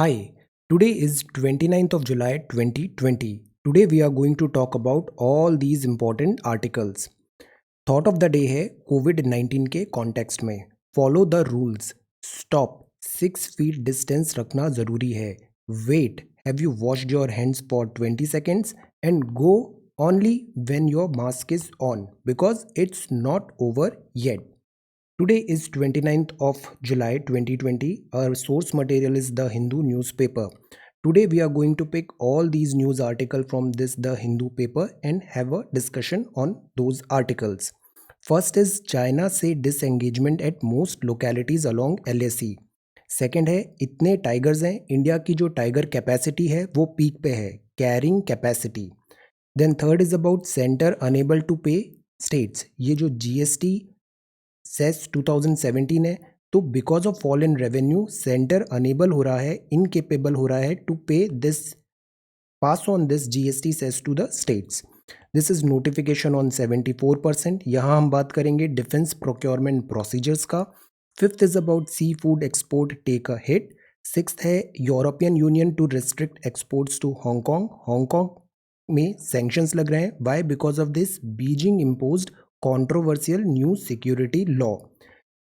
Hi, today is 29th of July 2020. Today we are going to talk about all these important articles. Thought of the day है कोविड-19 के context में follow the rules stop 6 feet distance रखना ज़रूरी है wait have you washed your hands for 20 seconds and go only when your mask is on because it's not over yet. Today is 29th of July 2020. Our source material is The Hindu newspaper. Today we are going to pick all these news articles from this The Hindu paper and have a discussion on those articles. First is China say disengagement at most localities along LAC. Second है इतने tigers हैं India की जो tiger capacity है वो peak पे है carrying capacity. Then third is about centre enable to pay states. ये जो जीएसटी सेस 2017 है तो because of fall in revenue centre unable हो रहा है इनकेपेबल हो रहा है to pay this pass on this GST cess to the states. This is notification on 74%. यहाँ हम बात करेंगे डिफेंस प्रोक्योरमेंट प्रोसीजर्स का. Fifth is about sea food export take a hit. Sixth है European Union to restrict exports to Hong Kong. Hong Kong में sanctions लग रहे हैं. Why? Because of this Beijing imposed controversial new security law.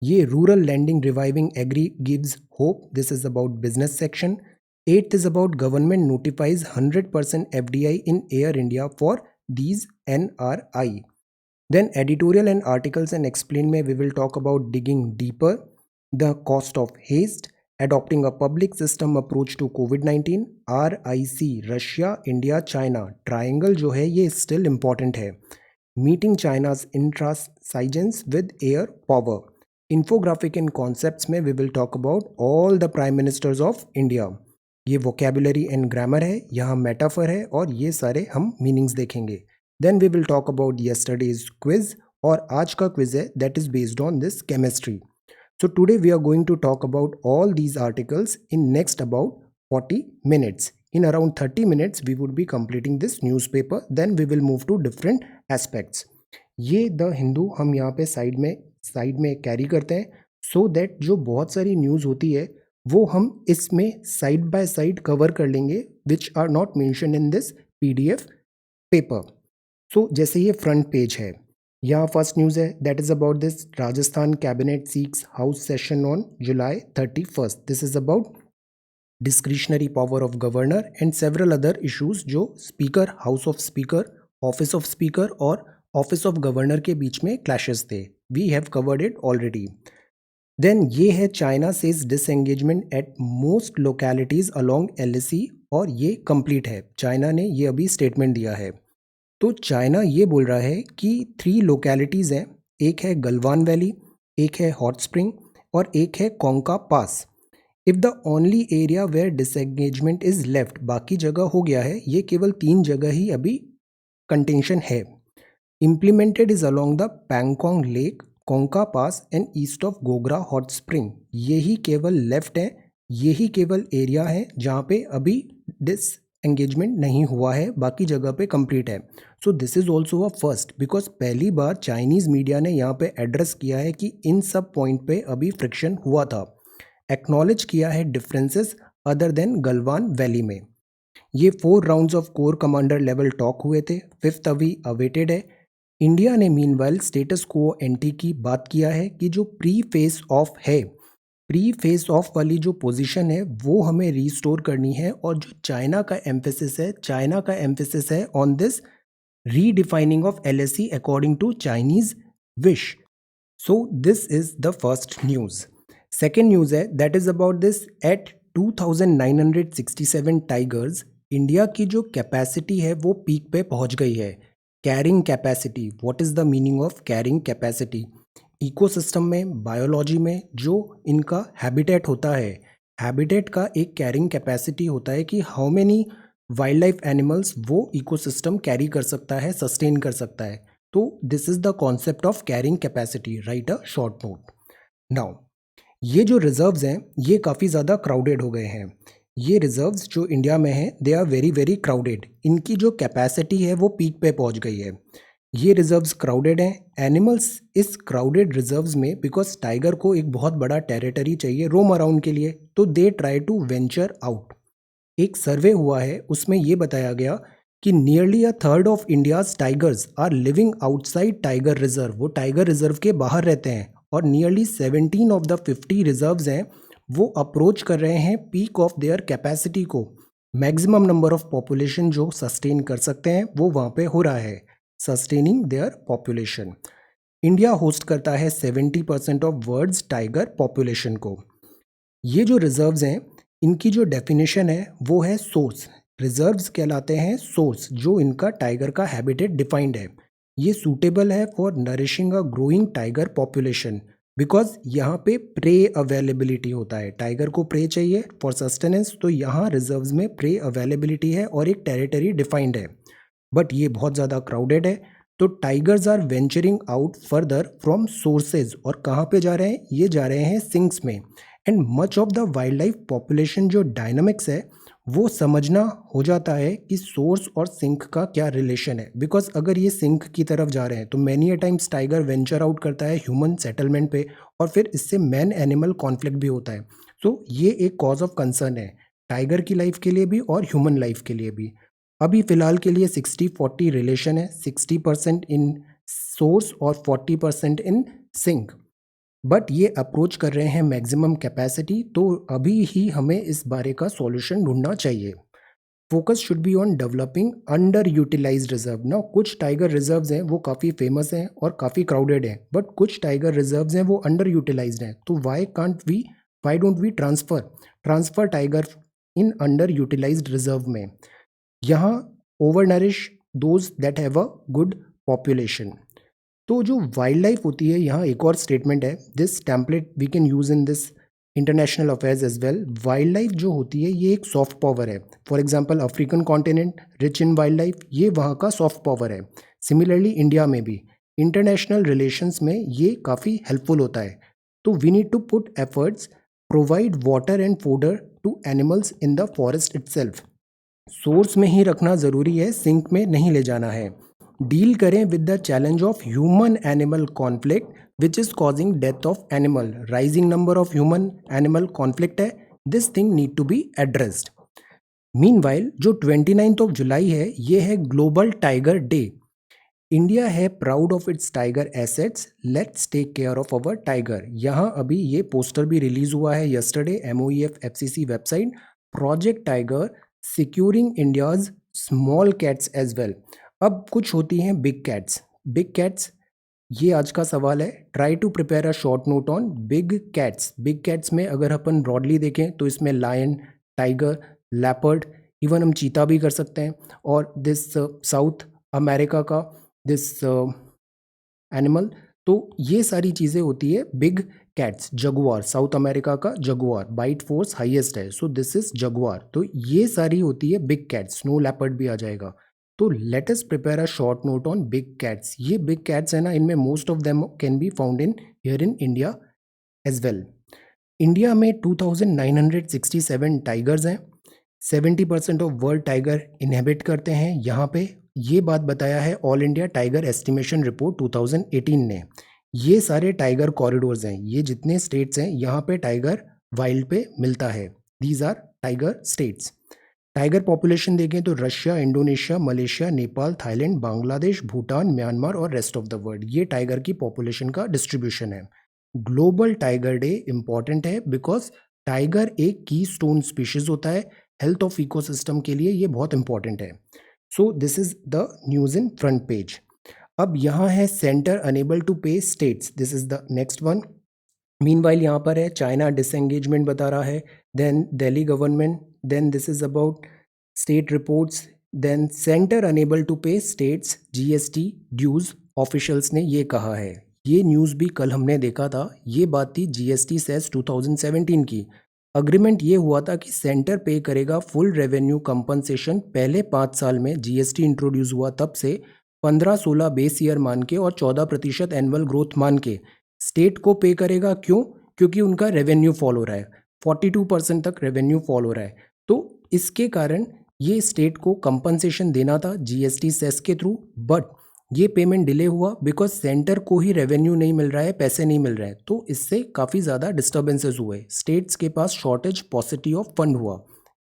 ये rural lending reviving agri gives hope. This is about business section. Eighth is about government notifies 100% FDI in Air India for these NRI. Then editorial and articles and explain में we will talk about digging deeper, the cost of haste, adopting a public system approach to COVID-19, RIC, Russia, India, China, triangle जो है ये still important है. Meeting China's intransigence with air power. Infographic in concepts में we will talk about all the prime ministers of India. ये vocabulary and grammar है, यहाँ metaphor है और ये सारे हम मीनिंग्स देखेंगे. Then we will talk about yesterday's quiz और आज का क्विज है that is based on this chemistry. So today we are going to talk about all these articles in next about 40 minutes. In around 30 minutes, we would be completing this newspaper. Then we will move to different aspects. ये the Hindu हम यहाँ पे side में carry करते हैं so that जो बहुत सारी न्यूज़ होती है वो हम इसमें साइड बाय साइड कवर कर लेंगे which are not mention in this PDF paper. So जैसे ये फ्रंट पेज है, यहाँ फर्स्ट न्यूज़ है that is about this Rajasthan cabinet seeks house session on July 31st. दिस इज़ अबाउट discretionary power of governor and several other issues जो speaker, house of speaker, office of speaker और office of governor के बीच में clashes थे. We have covered it already. Then ये है China says disengagement at most localities along LAC और ये कंप्लीट है. चाइना ने ये अभी स्टेटमेंट दिया है. तो चाइना ये बोल रहा है कि 3 लोकेलिटीज़ हैं. एक है गलवान वैली, एक है हॉट स्प्रिंग और एक है Kongka pass. If the only area where disengagement is left, बाकी जगह हो गया है, ये केवल 3 जगह ही अभी कंटेंशन है. Implemented is along the Pangong lake, Kongka pass and east of Gogra hot spring. यही केवल लेफ्ट है, यही केवल एरिया है जहाँ पे अभी डिसएंगेजमेंट नहीं हुआ है, बाकी जगह पे कंप्लीट है. So this is also a first because पहली बार चाइनीज़ मीडिया ने यहाँ पे एड्रेस किया है कि इन सब पॉइंट पे अभी फ्रिक्शन हुआ था. एक्नॉलेज किया है differences other than Galwan valley में. ये 4 rounds of core commander level talk हुए थे. 5th अभी अवेटेड है. इंडिया ने मीनवाइल स्टेटस को एंटी की बात किया है कि जो प्री फेस ऑफ है, प्री फेस ऑफ वाली जो पोजीशन है वो हमें रिस्टोर करनी है. और जो चाइना का एम्फेसिस है on this redefining of LAC according to Chinese wish. So this is the first news. Second news है that is about this at 2967 tigers. India की जो कैपेसिटी है वो पीक पे पहुंच गई है. Carrying capacity, what is the meaning of carrying capacity? Ecosystem में, बायोलॉजी में जो इनका हैबिटेट होता है, हैबिटेट का एक कैरिंग कैपेसिटी होता है कि how many wild life animals वो इकोसिस्टम कैरी कर सकता है, सस्टेन कर सकता है. तो this is the concept of carrying capacity. Right a short note. Now ये जो रिजर्व्स हैं ये काफ़ी ज़्यादा क्राउडेड हो गए हैं. ये रिजर्व्स जो इंडिया में हैं they are very very crowded. इनकी जो कैपेसिटी है वो पीक पे पहुंच गई है. ये रिजर्व्स क्राउडेड हैं। एनिमल्स इस क्राउडेड रिजर्व्स में, बिकॉज टाइगर को एक बहुत बड़ा टेरिटरी चाहिए रोम अराउंड के लिए, तो they try to venture out. एक सर्वे हुआ है, उसमें ये बताया गया कि nearly a third of India's tigers are living outside tiger reserve. वो टाइगर रिजर्व के बाहर रहते हैं और नियरली 17 ऑफ द 50 रिजर्व्स हैं वो अप्रोच कर रहे हैं पीक ऑफ देयर कैपेसिटी को। मैक्सिमम नंबर ऑफ पॉपुलेशन जो सस्टेन कर सकते हैं वो वहाँ पे हो रहा है, sustaining their population. India host करता है 70% ऑफ वर्ल्ड्स टाइगर पॉपुलेशन को। ये जो रिजर्व्स हैं, इनकी जो डेफिनेशन है वो है सोर्स। रिजर्व्स कहलाते हैं सोर्स, जो इनका टाइगर का हैबिटेट डिफाइंड है। ये सूटेबल है for nourishing a growing tiger population, because यहाँ पे प्रे अवेलेबिलिटी होता है। टाइगर को प्रे चाहिए फॉर सस्टेनेंस, तो यहाँ रिजर्व्स में प्रे अवेलेबिलिटी है और एक टेरिटरी डिफाइंड है। बट ये बहुत ज़्यादा क्राउडेड है, तो tigers are venturing out further from sources. और कहाँ पे जा रहे हैं? ये जा रहे हैं सिंक्स में। And much of the wild life population जो डायनामिक्स है वो समझना हो जाता है कि सोर्स और सिंक का क्या रिलेशन है। बिकॉज अगर ये सिंक की तरफ जा रहे हैं तो many a times tiger venture out करता है ह्यूमन सेटलमेंट पे, और फिर इससे मैन एनिमल कॉन्फ्लिक्ट भी होता है। सो ये एक कॉज ऑफ कंसर्न है टाइगर की लाइफ के लिए भी और ह्यूमन लाइफ के लिए भी। अभी फिलहाल के लिए 60-40 रिलेशन है, 60% इन सोर्स और 40% इन सिंक। बट ये अप्रोच कर रहे हैं मैक्सिमम कैपेसिटी, तो अभी ही हमें इस बारे का सॉल्यूशन ढूंढना चाहिए। Focus should be on developing under utilise reserve. ना कुछ टाइगर रिजर्व्स हैं वो काफ़ी फेमस हैं और काफ़ी क्राउडेड हैं, बट कुछ टाइगर रिजर्व्स हैं वो अंडर यूटिलाइज्ड हैं। तो why don't we transfer tiger in under utilised reserve में। यहाँ over nourish those that have a good population. तो जो वाइल्ड लाइफ होती है, यहाँ एक और स्टेटमेंट है, this template we can use in this international affairs as well. Wild life जो होती है ये एक सॉफ्ट पावर है। For example African continent rich in wild life, ये वहाँ का सॉफ्ट पावर है। सिमिलरली इंडिया में भी इंटरनेशनल रिलेशंस में ये काफ़ी हेल्पफुल होता है। तो we need to put efforts, provide water and fodder to animals in the forest itself. Source में ही रखना ज़रूरी है, सिंक में नहीं ले जाना है। डील करें with the challenge of human animal conflict which is causing death of animal. Rising number of human animal conflict है, this thing need to be addressed. Meanwhile जो 29 ऑफ जुलाई है ये है ग्लोबल टाइगर डे। इंडिया है proud of its tiger assets, let's take care of our tiger. यहाँ अभी ये पोस्टर भी रिलीज हुआ है yesterday, MOEF FCC website, project tiger securing India's small cats as well. अब कुछ होती हैं बिग कैट्स। बिग कैट्स, ये आज का सवाल है। Try to prepare a short note on big cats. Big cats में अगर अपन ब्रॉडली देखें तो इसमें लायन, टाइगर, लेपर्ड, इवन हम चीता भी कर सकते हैं। और दिस साउथ अमेरिका का दिस एनिमल, तो ये सारी चीज़ें होती है big cats. Jaguar, south America का जगुआर, बाइट फोर्स हाईएस्ट है, सो दिस इज जगुआर। तो ये सारी होती है बिग कैट्स। स्नो लेपर्ड भी आ जाएगा। तो let us prepare a short note on big cats. ये बिग कैट्स है ना, इनमें most of them can be found in here in India as well. India में 2967 टाइगर्स हैं। 70% ऑफ वर्ल्ड टाइगर इनहेबिट करते हैं यहाँ पे। ये बात बताया है all India tiger estimation report 2018 ने। ये सारे टाइगर कॉरिडोर्स हैं, ये जितने स्टेट्स हैं यहाँ पे टाइगर वाइल्ड पे मिलता है। These are tiger states. Tiger population देखें तो Russia, Indonesia, Malaysia, Nepal, Thailand, Bangladesh, Bhutan, Myanmar और रेस्ट ऑफ द वर्ल्ड, ये टाइगर की पॉपुलेशन का डिस्ट्रीब्यूशन है। ग्लोबल टाइगर डे इंपॉर्टेंट है बिकॉज टाइगर एक की स्टोन स्पीशीज होता है। हेल्थ ऑफ इकोसिस्टम के लिए ये बहुत इंपॉर्टेंट है। So this is the news in front page. अब यहाँ है centre enable to pay states, this is the next one. Meanwhile यहाँ पर है चाइना डिसएंगेजमेंट बता रहा है, then Delhi government, then this is about state reports, then centre enable to pay states GST dues. Officials ने ये कहा है। ये न्यूज़ भी कल हमने देखा था, ये बात थी GST सेस 2017 की। अग्रीमेंट ये हुआ था कि सेंटर पे करेगा फुल रेवेन्यू कंपनसेशन। पहले 5 साल में GST इंट्रोड्यूस हुआ तब से 15-16 बेस ईयर मान के और 14% एनुअल ग्रोथ मान के स्टेट को पे करेगा। क्यों? क्योंकि उनका रेवेन्यू फॉल हो रहा है, 42% तक रेवेन्यू फॉल हो रहा है। तो इसके कारण ये स्टेट को कंपनसेशन देना था GST सेस के थ्रू। बट ये पेमेंट डिले हुआ बिकॉज सेंटर को ही रेवेन्यू नहीं मिल रहा है, पैसे नहीं मिल रहे हैं, तो इससे काफ़ी ज़्यादा डिस्टर्बेंसेस हुए, स्टेट्स के पास शॉर्टेज पॉसिटी ऑफ फंड हुआ.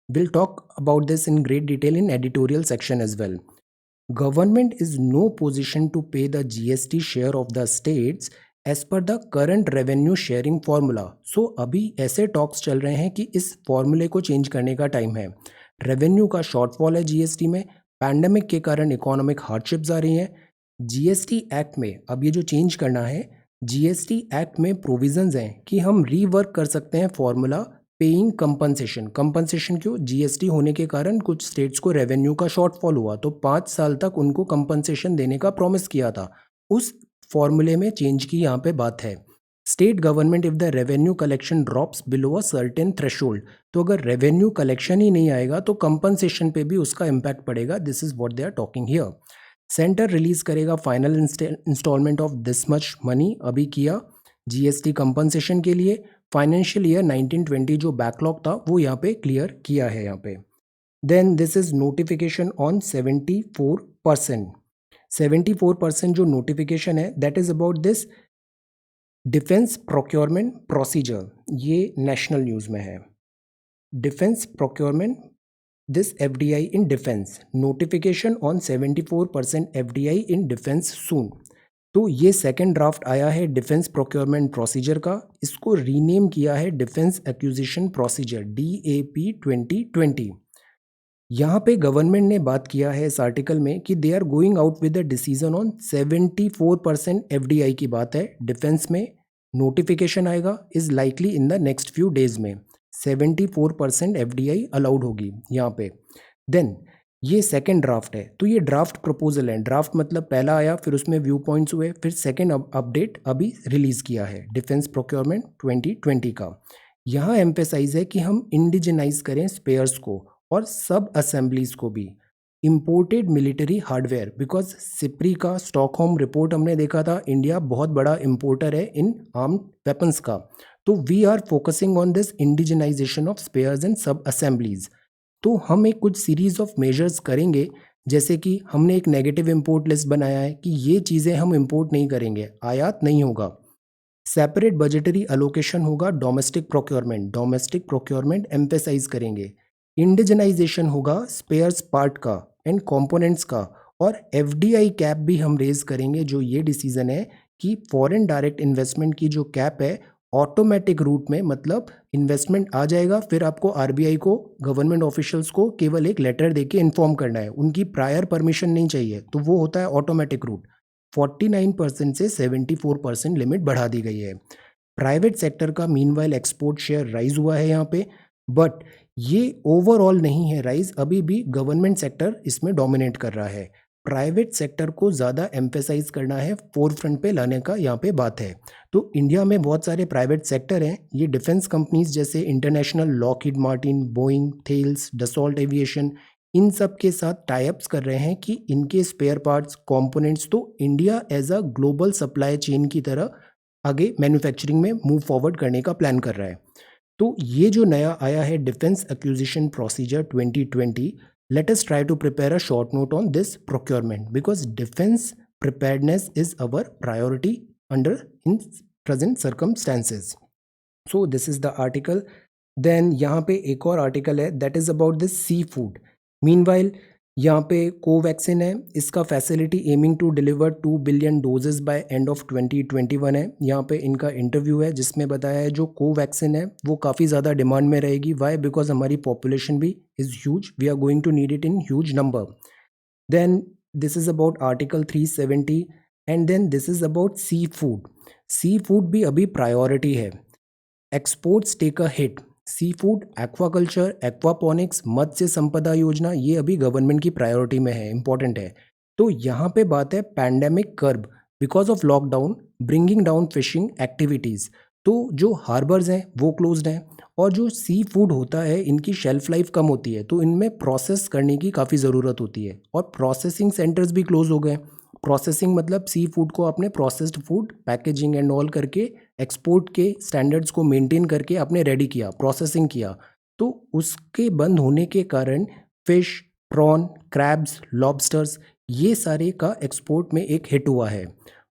Will talk about this in great detail in editorial section as well. Government is no position to pay the GST share of the states as per the current revenue sharing formula. So अभी ऐसे talks चल रहे हैं कि इस फॉर्मूले को change करने का टाइम है. रेवेन्यू का शॉर्टफॉल है जीएसटी में, पैंडमिक के कारण इकोनॉमिक हार्डशिप्स आ रही हैं. जीएसटी एक्ट में अब ये जो चेंज करना है, जीएसटी एक्ट में प्रोविजंस हैं कि हम रीवर्क कर सकते हैं फॉर्मूला पेइंग कंपनसेशन. कंपनसेशन क्यों? जीएसटी होने के कारण कुछ स्टेट्स को रेवेन्यू का शॉर्टफॉल हुआ, तो 5 साल तक उनको कंपनसेशन देने का प्रॉमिस किया था. उस फॉर्मूले में चेंज की यहाँ पे बात है. State government if the revenue collection drops below a certain threshold, तो अगर रेवेन्यू कलेक्शन ही नहीं आएगा तो कंपनसेशन पे भी उसका इम्पैक्ट पड़ेगा. This is what they are talking here. Center release करेगा final instalment of this much money, अभी किया जीएसटी कंपनसेशन के लिए. फाइनेंशियल ईयर 1920 जो बैकलॉग था वो यहाँ पे क्लियर किया है यहाँ पे. Then this is notification on 74%. 74% जो नोटिफिकेशन है that is about this defence procurement procedure. ये नेशनल न्यूज़ में है. Defence procurement this FDI in defence, notification on 74% FDI in defence soon. तो ये सेकेंड ड्राफ्ट आया है डिफेंस प्रोक्योरमेंट प्रोसीजर का. इसको रीनेम किया है डिफेंस एक्विजिशन प्रोसीजर, DAP 2020. यहाँ पे गवर्नमेंट ने बात किया है इस आर्टिकल में कि they are going out with the decision on 74% FDI की बात है डिफेंस में. नोटिफिकेशन आएगा is likely in the next few days में. 74% एफडीआई अलाउड होगी यहाँ पे. देन ये सेकेंड ड्राफ्ट है, तो ये ड्राफ्ट प्रपोजल है. ड्राफ्ट मतलब पहला आया, फिर उसमें व्यू पॉइंट्स हुए, फिर सेकेंड अपडेट अभी रिलीज किया है डिफेंस प्रोक्योरमेंट 2020 का. यहाँ एम्फेसाइज है कि हम इंडिजिनाइज करें स्पेयर्स को और सब असेंबलीज को भी. Imported military hardware, because SIPRI का स्टॉकहोम रिपोर्ट हमने देखा था, इंडिया बहुत बड़ा इम्पोर्टर है इन आर्म्ड वेपन्स का. तो we are focusing on this indigenisation of spares and sub assemblies. तो हम एक कुछ सीरीज ऑफ मेजर्स करेंगे, जैसे कि हमने एक नेगेटिव इंपोर्ट लिस्ट बनाया है कि ये चीज़ें हम इंपोर्ट नहीं करेंगे, आयात नहीं होगा. सेपरेट बजटरी अलोकेशन होगा डोमेस्टिक प्रोक्योरमेंट एम्फेसाइज करेंगे. इंडिजनाइजेशन होगा स्पेयर्स पार्ट का एंड कंपोनेंट्स का. और एफडीआई कैप भी हम रेज करेंगे, जो ये डिसीजन है कि फॉरेन डायरेक्ट इन्वेस्टमेंट की जो कैप है ऑटोमेटिक रूट में, मतलब इन्वेस्टमेंट आ जाएगा, फिर आपको आरबीआई को, गवर्नमेंट ऑफिशियल्स को केवल एक लेटर देके इन्फॉर्म करना है, उनकी प्रायर परमिशन नहीं चाहिए, तो वो होता है ऑटोमेटिक रूट. 49% से 74% लिमिट बढ़ा दी गई है. प्राइवेट सेक्टर का मीनवाइल एक्सपोर्ट शेयर राइज हुआ है यहाँ पे, बट ये ओवरऑल नहीं है राइज, अभी भी गवर्नमेंट सेक्टर इसमें डोमिनेट कर रहा है. प्राइवेट सेक्टर को ज़्यादा एम्फेसाइज करना है, फोर फ्रंट पे लाने का यहाँ पे बात है. तो इंडिया में बहुत सारे प्राइवेट सेक्टर हैं, ये डिफेंस कंपनीज जैसे international, Lockheed Martin, Boeing, Thales, Dassault Aviation, इन सब के साथ टाइप्स कर रहे हैं कि इनके स्पेयर पार्ट्स, कंपोनेंट्स, तो India as a global supply chain की तरह आगे मैन्युफैक्चरिंग में मूव फॉरवर्ड करने का प्लान कर रहा है. तो ये जो नया आया है defence acquisition procedure 2020, let us try to prepare a short note on this procurement, because defense preparedness is our priority under in present circumstances. So this is the article. Then यहाँ पे एक और आर्टिकल है that is about this seafood. Meanwhile यहाँ पे कोवैक्सिन है, इसका facility aiming to deliver 2 billion doses by end of 2021 है. यहाँ पे इनका इंटरव्यू है जिसमें बताया है जो कोवैक्सिन है वो काफ़ी ज़्यादा डिमांड में रहेगी. वाई? बिकॉज हमारी पॉपुलेशन भी is huge, we are going to need it in huge number. Then this is about article 370 and then this is about sea food. Sea food भी अभी प्रायोरिटी है. Exports take a hit. Sea food, aquaculture, aquaponics, Matsya Sampada Yojana, ये अभी government की priority में है, important है. तो यहाँ पे बात है pandemic curb because of lockdown bringing down fishing activities. तो जो हार्बर्स हैं वो क्लोज्ड हैं, और जो सी फूड होता है इनकी शेल्फ लाइफ कम होती है, तो इनमें प्रोसेस करने की काफ़ी ज़रूरत होती है, और प्रोसेसिंग सेंटर्स भी क्लोज हो गए. प्रोसेसिंग मतलब सी फूड को आपने processed food packaging and all करके एक्सपोर्ट के स्टैंडर्ड्स को मेंटेन करके आपने रेडी किया, प्रोसेसिंग किया, तो उसके बंद होने के कारण फिश, प्रॉन, क्रैब्स, लॉबस्टर्स, ये सारे का एक्सपोर्ट में एक हिट हुआ है।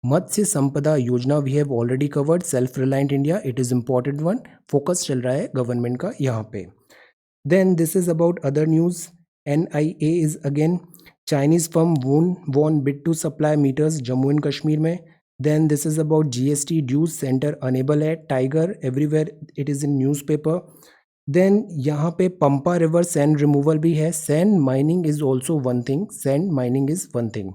Matsya Sampada Yojana we have already covered, self reliant India, it is important one, focus चल रहा है गवर्नमेंट का यहाँ पे। Then this is about other news. NIA is again Chinese firm won bid to supply meters Jammu and Kashmir में. Then this is about GST dues center unable है, Tiger everywhere it is in newspaper. Then यहाँ पे पंपा river sand removal भी है. Sand mining is also one thing, sand mining is one thing.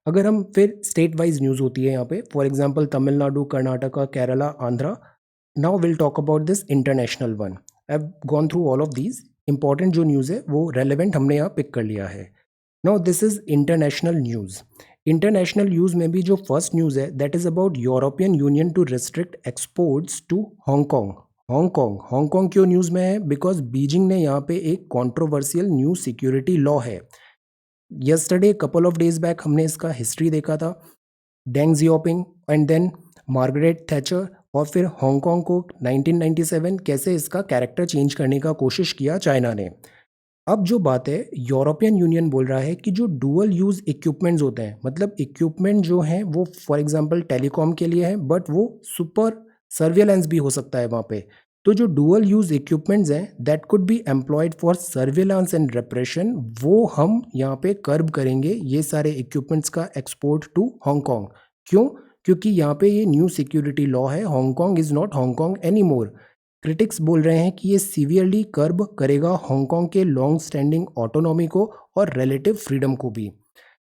अगर हम फिर state wise news होती है यहाँ पे, for example Tamil Nadu, Karnataka, Kerala, Andhra. Now will talk about this international one. I have gone through all of these. Important जो news है वो रेलेवेंट हमने यहाँ पिक कर लिया है. Now this is international news. International news में भी जो फर्स्ट न्यूज़ है that is about European Union to restrict exports to Hong Kong. Hong Kong क्यों न्यूज़ में है? बिकॉज बीजिंग ने यहाँ पे एक कॉन्ट्रोवर्शियल न्यू सिक्योरिटी लॉ है. Yesterday couple of days back हमने इसका हिस्ट्री देखा था. Deng Xiaoping and then Margaret Thatcher, और फिर हांगकॉन्ग को 1997 कैसे इसका कैरेक्टर चेंज करने का कोशिश किया चाइना ने. अब जो बात है, यूरोपियन यूनियन बोल रहा है कि जो डुअल यूज़ इक्विपमेंट्स होते हैं, मतलब इक्विपमेंट जो हैं वो फॉर एग्जांपल टेलीकॉम के लिए है, बट वो सुपर सर्विलेंस भी हो सकता है वहाँ पे. तो जो डुअल यूज़ इक्विपमेंट्स हैं that could be employed for surveillance and रेप्रेशन, वो हम यहाँ पे कर्ब करेंगे ये सारे इक्विपमेंट्स का एक्सपोर्ट टू हांगकॉन्ग. क्यों? क्योंकि यहाँ पे ये न्यू सिक्योरिटी लॉ है. Hong Kong is not Hong Kong any more. Critics बोल रहे हैं कि ये सीवियरली कर्ब करेगा हांगकॉन्ग के लॉन्ग स्टैंडिंग ऑटोनॉमी को और रिलेटिव फ्रीडम को भी.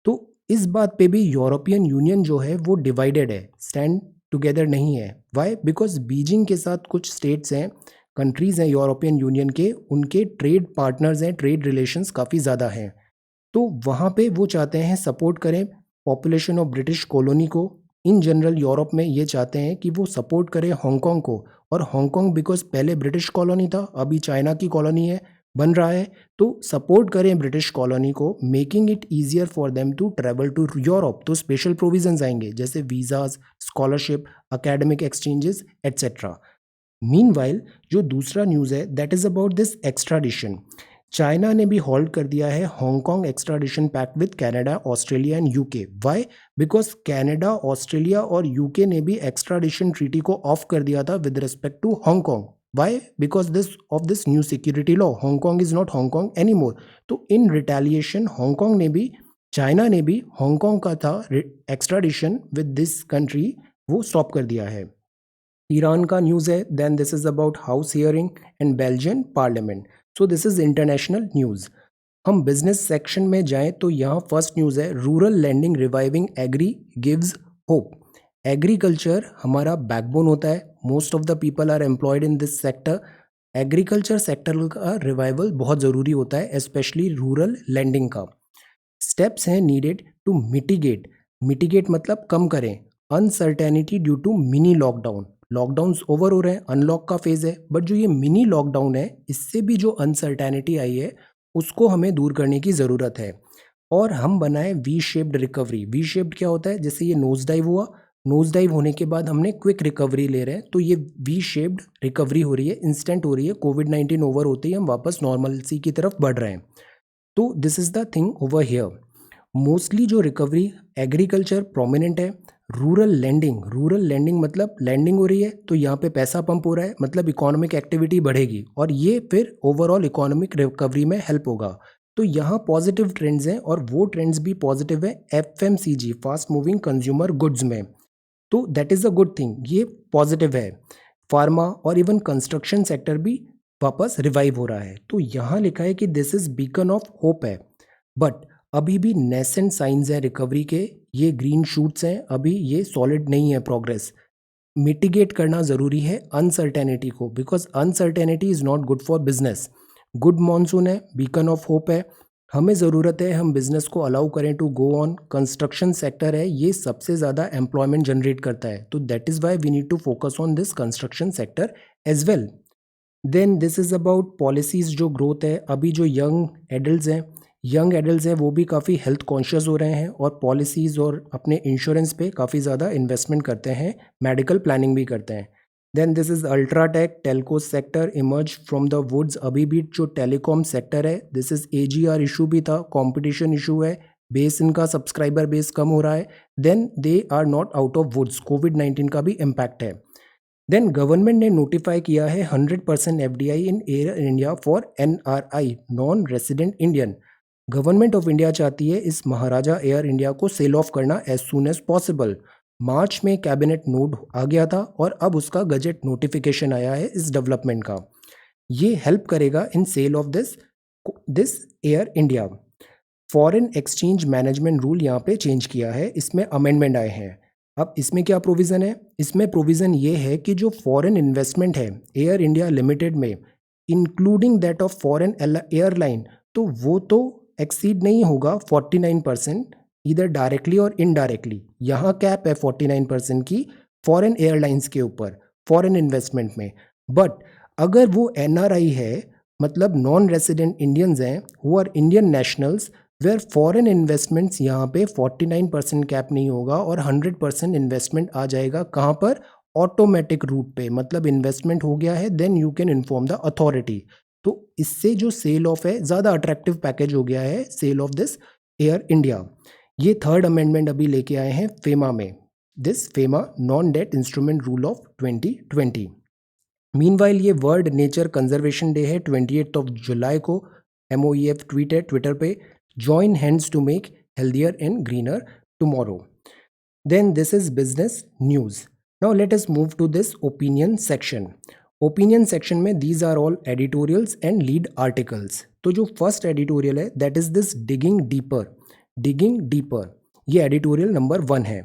तो इस बात पे भी यूरोपियन यूनियन जो है वो डिवाइडेड है, स्टैंड टुगेदर नहीं है. वाई? बिकॉज बीजिंग के साथ कुछ स्टेट्स हैं, कंट्रीज़ हैं यूरोपियन यूनियन के, उनके ट्रेड पार्टनर्स हैं, ट्रेड रिलेशंस काफ़ी ज़्यादा हैं. तो वहाँ पे वो चाहते हैं सपोर्ट करें पॉपुलेशन ऑफ ब्रिटिश कॉलोनी को. इन जनरल यूरोप में ये चाहते हैं कि वो सपोर्ट करें हांगकॉन्ग को. और हांगकॉन्ग बिकॉज पहले ब्रिटिश कॉलोनी था, अभी चाइना की कॉलोनी है, बन रहा है, तो सपोर्ट करें ब्रिटिश कॉलोनी को, making it easier for them to travel to Europe. तो स्पेशल प्रोविजंस आएंगे जैसे visas, scholarship, academic exchanges etcetera. Meanwhile जो दूसरा न्यूज़ है that is about this extradition. China ने भी हॉल्ट कर दिया है Hong Kong extradition pact with Canada, Australia and UK. Why? Because Canada, Australia और यूके ने भी एक्स्ट्राडिशन ट्रीटी को ऑफ कर दिया था with respect to Hong Kong. Why? Because this of this new security law. Hong Kong is not Hong Kong any more. तो इन retaliation Hong Kong ने भी, चाइना ने भी हांगकॉन्ग का था एक्स्ट्राडिशन विद दिस कंट्री, वो स्टॉप कर दिया है. ईरान का न्यूज़ है. Then this is about house hearing and Belgian parliament. So this is international news. हम बिजनेस सेक्शन में जाएं तो यहाँ फर्स्ट न्यूज़ है rural lending reviving agri gives hope. Agriculture हमारा बैकबोन होता है. Most of the people are employed in this sector. Agriculture sector का रिवाइवल बहुत ज़रूरी होता है, स्पेशली रूरल लैंडिंग का. स्टेप्स हैं नीडेड टू मिटिगेट. मिटिगेट मतलब कम करें uncertainty due to mini lockdown. Lockdowns over हो रहे हैं, अनलॉक का फेज़ है, बट जो ये मिनी लॉकडाउन है इससे भी जो अनसर्टेनिटी आई है उसको हमें दूर करने की ज़रूरत है. और हम बनाए V shaped recovery. V shaped क्या होता है? जैसे ये नोज डाइव हुआ, नोज डाइव होने के बाद हमने क्विक रिकवरी ले रहे हैं, तो ये वी शेप्ड रिकवरी हो रही है, इंस्टेंट हो रही है. कोविड-19 ओवर होते ही हम वापस नॉर्मलसी की तरफ बढ़ रहे हैं. तो this is the thing over here. Mostly जो रिकवरी एग्रीकल्चर प्रोमिनेंट है. रूरल लैंडिंग मतलब लैंडिंग हो रही है तो यहाँ पे पैसा पंप हो रहा है, मतलब इकोनॉमिक एक्टिविटी बढ़ेगी और ये फिर ओवरऑल इकोनॉमिक रिकवरी में हेल्प होगा. तो यहाँ पॉजिटिव ट्रेंड्स हैं और वो ट्रेंड्स भी पॉजिटिव है FMCG, fast moving consumer goods में. तो that is a good thing, ये पॉजिटिव है. फार्मा और इवन कंस्ट्रक्शन सेक्टर भी वापस रिवाइव हो रहा है. तो यहाँ लिखा है कि this is beacon of hope है, बट अभी भी नेसेंट साइंस हैं रिकवरी के, ये ग्रीन शूट्स हैं, अभी ये सॉलिड नहीं है प्रोग्रेस. मिटिगेट करना ज़रूरी है अनसर्टेनिटी को, because uncertainty is not good for business. Good monsoon है, बीकन ऑफ होप है, हमें ज़रूरत है हम बिज़नेस को अलाउ करें to go on. Construction sector है, ये सबसे ज़्यादा एम्प्लॉयमेंट जनरेट करता है, तो that is why we need to focus on this construction sector as well. Then this is about policies जो ग्रोथ है. अभी जो यंग एडल्ट्स हैं वो भी काफ़ी हेल्थ कॉन्शियस हो रहे हैं और पॉलिसीज़ और अपने इंश्योरेंस पे काफ़ी ज़्यादा इन्वेस्टमेंट करते हैं, मेडिकल प्लानिंग भी करते हैं. Then this is UltraTech telco sector emerge from the woods. अभी भी जो टेलीकॉम सेक्टर है, दिस इज़ AGR इशू भी था, कंपटीशन इशू है, बेस इनका सब्सक्राइबर बेस कम हो रहा है, then they are not out of woods, कोविड-19 का भी इम्पैक्ट है। देन गवर्नमेंट ने नोटिफाई किया है 100% FDI in Air India for NRI, non resident Indian. Government of India चाहती है इस महाराजा एयर इंडिया को सेल ऑफ करना एज सून एज पॉसिबल। मार्च में कैबिनेट नोट आ गया था और अब उसका गजट नोटिफिकेशन आया है इस डेवलपमेंट का। ये हेल्प करेगा in sale of this this Air India. Foreign exchange management rule यहाँ पे चेंज किया है, इसमें अमेंडमेंट आए हैं। अब इसमें क्या प्रोविज़न है? इसमें प्रोविज़न ये है कि जो फॉरेन इन्वेस्टमेंट है एयर इंडिया लिमिटेड में, including that of foreign airline, तो वो तो एक्सीड नहीं होगा 49%, इधर डायरेक्टली और इनडायरेक्टली। यहाँ कैप है 49% की फॉरेन एयरलाइंस के ऊपर फॉरेन इन्वेस्टमेंट में। बट अगर वो एनआरआई है, मतलब नॉन रेसिडेंट इंडियंस हैं who are Indian nationals, where foreign investments, यहाँ पे 49% कैप नहीं होगा और 100% इन्वेस्टमेंट आ जाएगा। कहाँ पर? ऑटोमेटिक रूट पे, मतलब इन्वेस्टमेंट हो गया है then you can inform the authority. तो इससे जो सेल ऑफ है ज़्यादा अट्रैक्टिव पैकेज हो गया है sale of this Air India. ये थर्ड अमेंडमेंट अभी लेके आए हैं फेमा में, this FEMA non debt instrument rule of 2020। Meanwhile ये वर्ल्ड नेचर कंजर्वेशन डे है 28 ऑफ जुलाई को। MOEF ट्वीट है ट्विटर पे, join hands to make healthier and greener tomorrow. Then this is business news. Now let us move to this opinion section. Opinion section में these are all editorials and lead articles. तो जो first editorial है that is this digging deeper. Digging deeper. ये editorial number 1 है।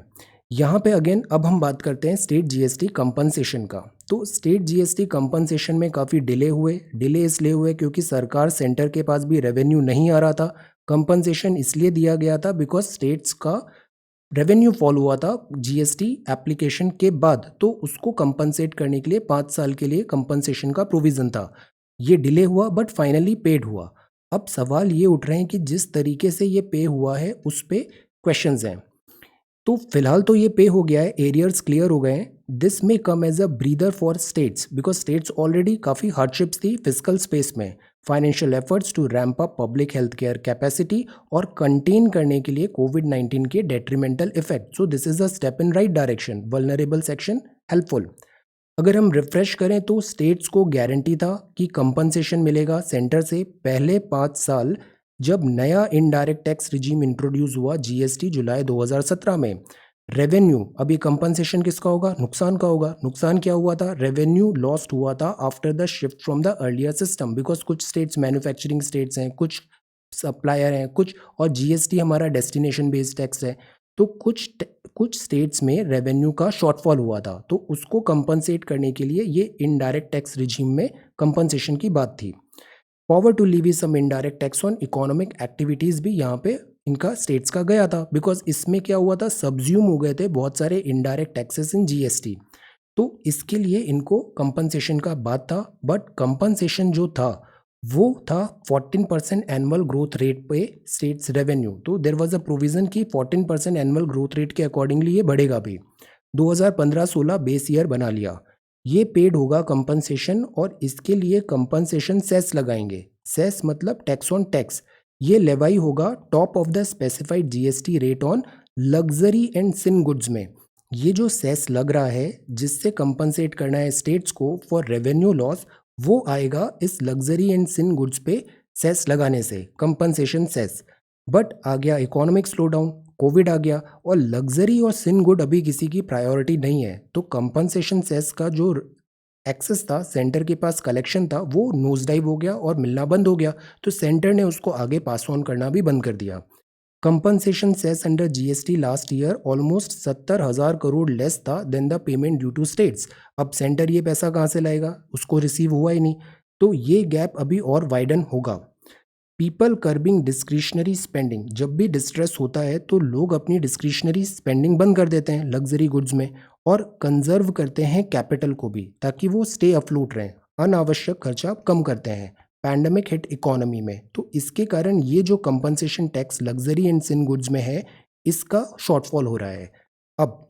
यहाँ पे again अब हम बात करते हैं स्टेट जीएसटी कंपनसेशन का। तो स्टेट जीएसटी कंपनसेशन में काफ़ी डिले इसलिए हुए क्योंकि सरकार सेंटर के पास भी रेवेन्यू नहीं आ रहा था। कंपनसेशन इसलिए दिया गया था बिकॉज स्टेट्स का रेवेन्यू फॉल हुआ था जीएसटी एप्लीकेशन के बाद, तो उसको कंपनसेट करने के लिए 5 साल के लिए कंपनसेशन का प्रोविज़न था। ये डिले हुआ बट फाइनली पेड हुआ। अब सवाल ये उठ रहे हैं कि जिस तरीके से ये पे हुआ है उस पे क्वेश्चंस हैं। तो फिलहाल तो ये पे हो गया है, एरियर्स क्लियर हो गए हैं। दिस में come as a breather for states because states already काफ़ी हार्डशिप्स थी फिजिकल स्पेस में। Financial efforts to ramp up public health care capacity और कंटेन करने के लिए कोविड-19 के detrimental effect. So this is a step in right direction. Vulnerable section helpful. अगर हम रिफ्रेश करें तो स्टेट्स को गारंटी था कि कंपनसेशन मिलेगा सेंटर से पहले 5 साल, जब नया इनडायरेक्ट टैक्स रिजीम इंट्रोड्यूस हुआ जीएसटी जुलाई 2017 में। रेवेन्यू, अभी कंपनसेशन किसका होगा? नुकसान का होगा। नुकसान क्या हुआ था? रेवेन्यू लॉस्ट हुआ था after the shift from the earlier system because कुछ स्टेट्स मैन्युफैक्चरिंग स्टेट्स हैं, कुछ सप्लायर हैं, कुछ और जीएसटी हमारा डेस्टिनेशन बेस्ड टैक्स है, तो कुछ स्टेट्स में रेवेन्यू का शॉर्टफॉल हुआ था, तो उसको कंपनसेट करने के लिए ये इनडायरेक्ट टैक्स रिजीम में कंपनसेशन की बात थी। Power to levy some indirect tax on economic activities भी यहाँ पे इनका स्टेट्स का गया था बिकॉज इसमें क्या हुआ था, सब्ज्यूम हो गए थे बहुत सारे इनडायरेक्ट टैक्सेस इन जीएसटी, तो इसके लिए इनको कंपनसेशन का बात था। बट कंपनसेशन जो था वो था 14% एनुअल ग्रोथ रेट पे स्टेट्स रेवेन्यू, तो देर वॉज अ प्रोविजन की 14% एनुअल ग्रोथ रेट के अकॉर्डिंगली ये बढ़ेगा भी। 2015-16 बेस ईयर बना लिया। ये पेड होगा कंपनसेशन और इसके लिए कंपनसेशन सेस लगाएंगे। सेस मतलब टैक्स ऑन टैक्स। ये लेवाई होगा top of the specified GST rate on luxury and sin goods में। ये जो सेस लग रहा है जिससे कंपनसेट करना है स्टेट्स को फॉर रेवेन्यू लॉस, वो आएगा इस लग्जरी एंड सिन गुड्स पे सेस लगाने से, कंपनसेशन सेस। बट आ गया इकोनॉमिक स्लो डाउन, कोविड आ गया और लग्जरी और सिन गुड अभी किसी की प्रायोरिटी नहीं है, तो कंपनसेशन सेस का जो एक्सेस था, सेंटर के पास कलेक्शन था, वो नोज डाइव हो गया और मिलना बंद हो गया, तो सेंटर ने उसको आगे पास ऑन करना भी बंद कर दिया। Compensation cess under GST last year almost 70,000 crore less था than the payment due to states. अब सेंटर ये पैसा कहाँ से लाएगा? उसको रिसीव हुआ ही नहीं, तो ये गैप अभी और वाइडन होगा। पीपल कर्बिंग डिस्क्रिशनरी स्पेंडिंग, जब भी डिस्ट्रेस होता है तो लोग अपनी डिस्क्रिशनरी स्पेंडिंग बंद कर देते हैं लग्जरी गुड्स में और कंजर्व करते हैं कैपिटल को भी ताकि वो स्टे अफ्लोट रहें, अनावश्यक खर्चा कम करते हैं पैंडमिक हिट इकोनॉमी में। तो इसके कारण ये जो compensation tax luxury and sin goods में है इसका शॉर्टफॉल हो रहा है। अब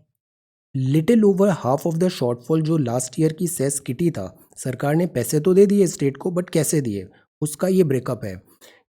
little over half of the shortfall जो लास्ट ईयर की सेस किटी था, सरकार ने पैसे तो दे दिए स्टेट को बट कैसे दिए उसका ये ब्रेकअप है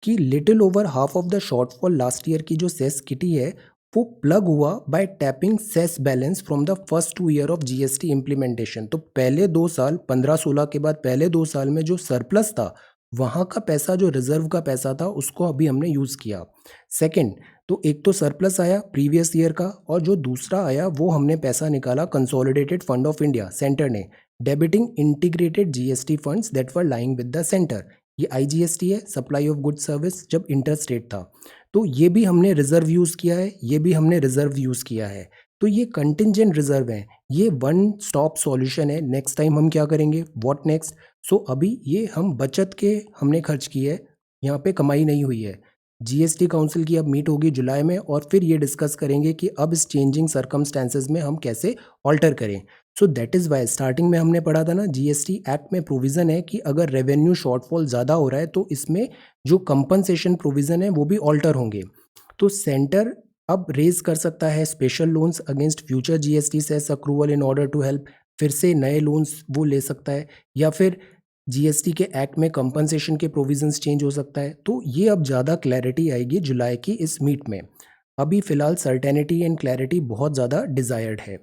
कि little over half of the shortfall last year की जो सेस किटी है वो प्लग हुआ by tapping cess balance from the first 2 year of GST implementation. तो पहले 2 साल 15-16 के बाद पहले 2 साल में जो सरप्लस था वहाँ का पैसा, जो रिजर्व का पैसा था, उसको अभी हमने यूज़ किया। सेकंड, तो एक तो सरप्लस आया प्रीवियस ईयर का, और जो दूसरा आया वो हमने पैसा निकाला consolidated fund of India, center ने, debiting integrated GST funds that were lying with the center. ये आईजीएसटी है, सप्लाई ऑफ गुड सर्विस, जब इंटर स्टेट था। तो ये भी हमने रिजर्व यूज़ किया है, ये भी हमने रिजर्व यूज़ किया है। तो ये कंटिंजेंट रिजर्व है, ये वन स्टॉप सॉल्यूशन है। नेक्स्ट टाइम हम क्या करेंगे, व्हाट नेक्स्ट। सो अभी ये हम बचत के हमने खर्च की है, यहाँ पे कमाई नहीं हुई है। जीएसटी काउंसिल की अब मीट होगी जुलाई में, और फिर ये डिस्कस करेंगे कि अब इस चेंजिंग सर्कमस्टेंसेज में हम कैसे ऑल्टर करें। So that is Y starting में हमने पढ़ा था ना, जीएसटी एक्ट में प्रोविज़न है कि अगर रेवेन्यू शॉर्टफॉल ज़्यादा हो रहा है तो इसमें जो कंपनसेशन प्रोविज़न है वो भी ऑल्टर होंगे। तो सेंटर अब रेज कर सकता है special loans against future GST cess accrual in order to help, फिर से नए लोन्स वो ले सकता है, या फिर जीएसटी के एक्ट में कंपनसेशन के प्रोविजंस चेंज हो सकता है। तो ये अब ज़्यादा क्लैरिटी आएगी जुलाई की इस मीट में। अभी फ़िलहाल सर्टेनिटी एंड क्लैरिटी बहुत ज़्यादा डिज़ायर्ड है।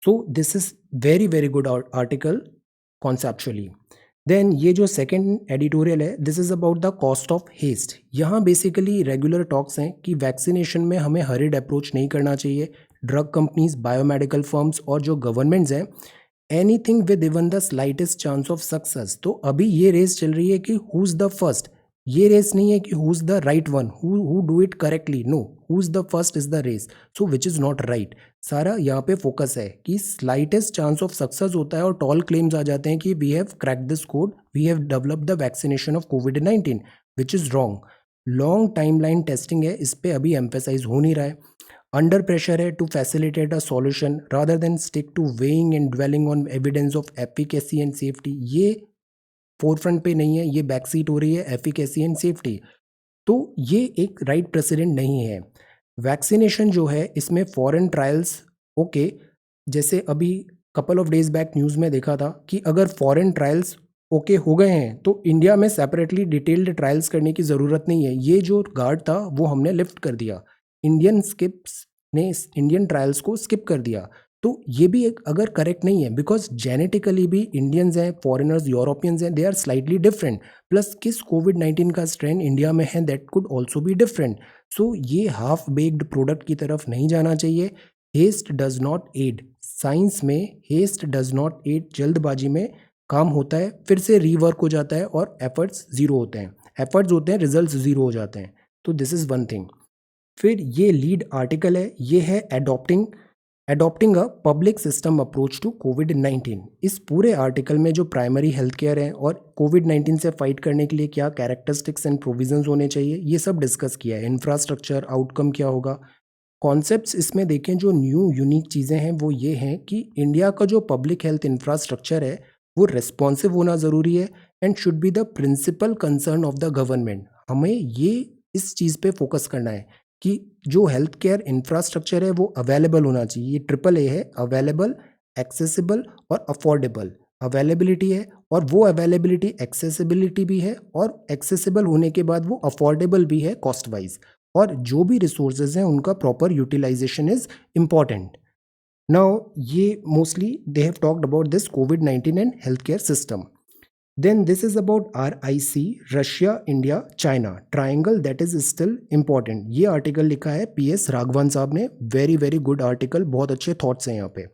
So this is very very good article conceptually. Then ये जो सेकेंड एडिटोरियल है, this is about the cost of haste. यहाँ बेसिकली रेगुलर टॉक्स हैं कि वैक्सीनेशन में हमें हरिड अप्रोच नहीं करना चाहिए। ड्रग कंपनीज, बायोमेडिकल फर्म्स और जो गवर्नमेंट्स हैं, anything with even the slightest chance of success. तो अभी ये रेस चल रही है कि हु इज़ द फर्स्ट। ये रेस नहीं है कि who is the right one, who do it correctly. No, who is the first is the race, so which is not right. सारा यहाँ पे फोकस है कि स्लाइटेस्ट चांस ऑफ सक्सेस होता है और टॉल क्लेम्स आ जाते हैं कि we have crack this code, we have developed the vaccination of कोविड-19, which is wrong. Long timeline testing है, इस पे अभी एम्फेसाइज हो नहीं रहा है। अंडर प्रेशर है to facilitate a solution rather than stick to weighing and dwelling on evidence of efficacy and safety. ये फोरफ्रंट पे नहीं है, ये बैक सीट हो रही है, एफिकेसी एंड सेफ्टी। तो ये एक राइट प्रेसिडेंट नहीं है। वैक्सीनेशन जो है इसमें फॉरेन ट्रायल्स, ओके, जैसे अभी couple of days back news में देखा था कि अगर फॉरेन ट्रायल्स ओके हो गए हैं तो इंडिया में सेपरेटली डिटेल्ड ट्रायल्स करने की ज़रूरत नहीं है। ये जो गार्ड था वो हमने लिफ्ट कर दिया, इंडियन स्किप्स ने इंडियन ट्रायल्स को स्किप कर दिया। तो ये भी एक अगर करेक्ट नहीं है, बिकॉज जेनेटिकली भी इंडियंस हैं, फॉरेनर्स, यूरोपियंस हैं, they are slightly different. Plus किस कोविड-19 का स्ट्रेन इंडिया में है, that could also be different. So ये हाफ बेक्ड प्रोडक्ट की तरफ नहीं जाना चाहिए। Haste does not add, science में हेस्ट डज नॉट एड। जल्दबाजी में काम होता है, फिर से रीवर्क हो जाता है और एफर्ट्स ज़ीरो होते हैं, एफर्ट्स होते हैं, रिजल्ट्स ज़ीरो हो जाते हैं। तो दिस इज़ वन थिंग। फिर ये लीड आर्टिकल है, ये है adopting a public system approach to कोविड-19। इस पूरे आर्टिकल में जो प्राइमरी हेल्थ केयर है और कोविड-19 से फाइट करने के लिए क्या कैरेक्टरिस्टिक्स एंड प्रोविजंस होने चाहिए, ये सब डिस्कस किया है। इंफ्रास्ट्रक्चर, आउटकम क्या होगा, कॉन्सेप्ट्स इसमें देखें। जो न्यू यूनिक चीज़ें हैं वो ये हैं कि इंडिया का जो पब्लिक हेल्थ इंफ्रास्ट्रक्चर है वो रिस्पॉन्सिव होना ज़रूरी है and should be the principal concern of the government. हमें ये इस चीज़ पे फोकस करना है कि जो हेल्थ केयर इंफ्रास्ट्रक्चर है वो अवेलेबल होना चाहिए। ये ट्रिपल ए है, अवेलेबल, एक्सेसिबल और अफोर्डेबल। अवेलेबिलिटी है और वो अवेलेबिलिटी एक्सेसिबिलिटी भी है, और एक्सेसिबल होने के बाद वो अफोर्डेबल भी है कॉस्ट वाइज, और जो भी रिसोर्सेज हैं उनका proper utilisation is important. Now ये mostly they have talked about this कोविड-19 and health care system. Then this is about RIC, Russia, India, China triangle that is still important। ये article लिखा है PS राघवन साहब ने, very very good article, बहुत अच्छे thoughts हैं यहाँ पे।